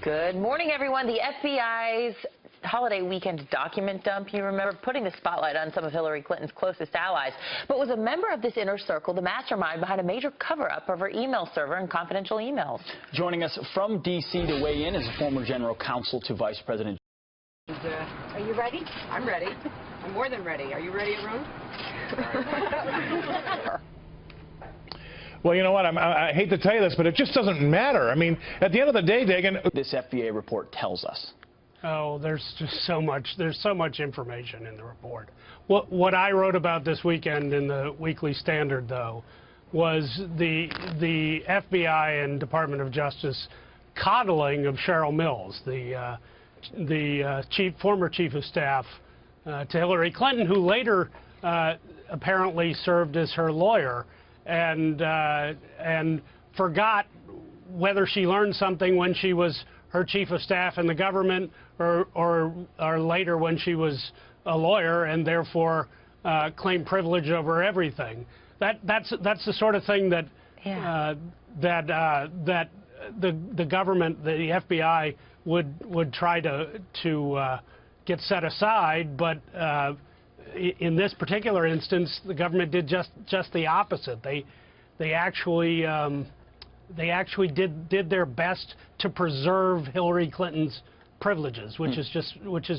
Good morning, everyone. The FBI's holiday weekend document dump, you remember, putting the spotlight on some of Hillary Clinton's closest allies, but was a member of this inner circle the mastermind behind a major cover-up of her email server and confidential emails. Joining us from D.C. to weigh in is a former general counsel to Vice President. Are you ready? I'm ready. I'm more than ready. Are you ready, Arun? Well, you know what? I hate to tell you this, but it just doesn't matter. I mean, at the end of the day, Dagan, this FBI report tells us. Oh, there's just so much. There's so much information in the report. What I wrote about this weekend in the Weekly Standard, though, was the FBI and Department of Justice coddling of Cheryl Mills, the former chief of staff to Hillary Clinton, who later apparently served as her lawyer, and forgot whether she learned something when she was her chief of staff in the government or later when she was a lawyer, and therefore claimed privilege over everything. That's the sort of thing that that the government, the FBI, would try to get set aside, but in this particular instance, the government did just the opposite. They actually did their best to preserve Hillary Clinton's privileges, which is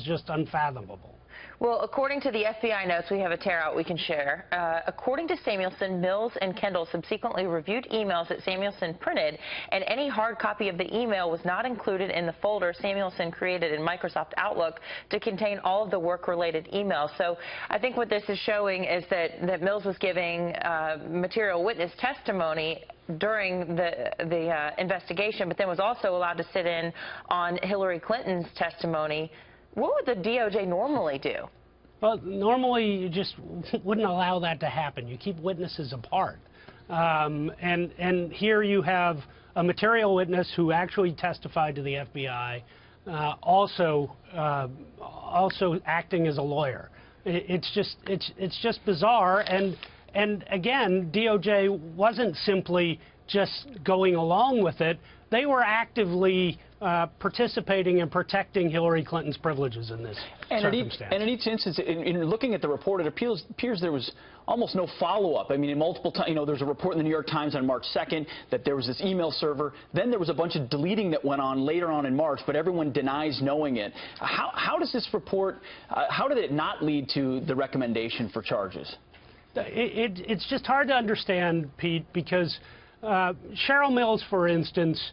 just unfathomable. Well, according to the FBI notes, we have a tear out we can share. According to Samuelson, Mills and Kendall subsequently reviewed emails that Samuelson printed, and any hard copy of the email was not included in the folder Samuelson created in Microsoft Outlook to contain all of the work-related emails. So I think what this is showing is that Mills was giving material witness testimony during the investigation, but then was also allowed to sit in on Hillary Clinton's testimony. What would the DOJ normally do? Well, normally you just wouldn't allow that to happen. You keep witnesses apart. And here you have a material witness who actually testified to the FBI, also acting as a lawyer. It's just bizarre. And again, DOJ wasn't simply just going along with it. They were actively participating and protecting Hillary Clinton's privileges in this circumstance. And in each instance, in looking at the report, it appears there was almost no follow-up. I mean, in multiple times, there's a report in the New York Times on March 2nd that there was this email server. Then there was a bunch of deleting that went on later on in March, but everyone denies knowing it. How does this report, how did it not lead to the recommendation for charges? It's just hard to understand, Pete, because Cheryl Mills, for instance,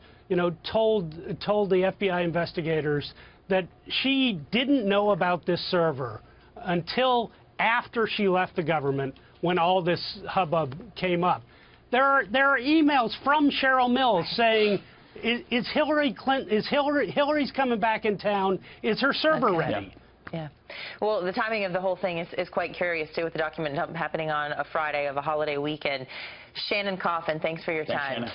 told the FBI investigators that she didn't know about this server until after she left the government, when all this hubbub came up. There are emails from Cheryl Mills saying, "Is Hillary's coming back in town? Is her server ready?" Yeah. Well, the timing of the whole thing is quite curious, too, with the document dump happening on a Friday of a holiday weekend. Shannen Coffin, thanks for your time. Shannon.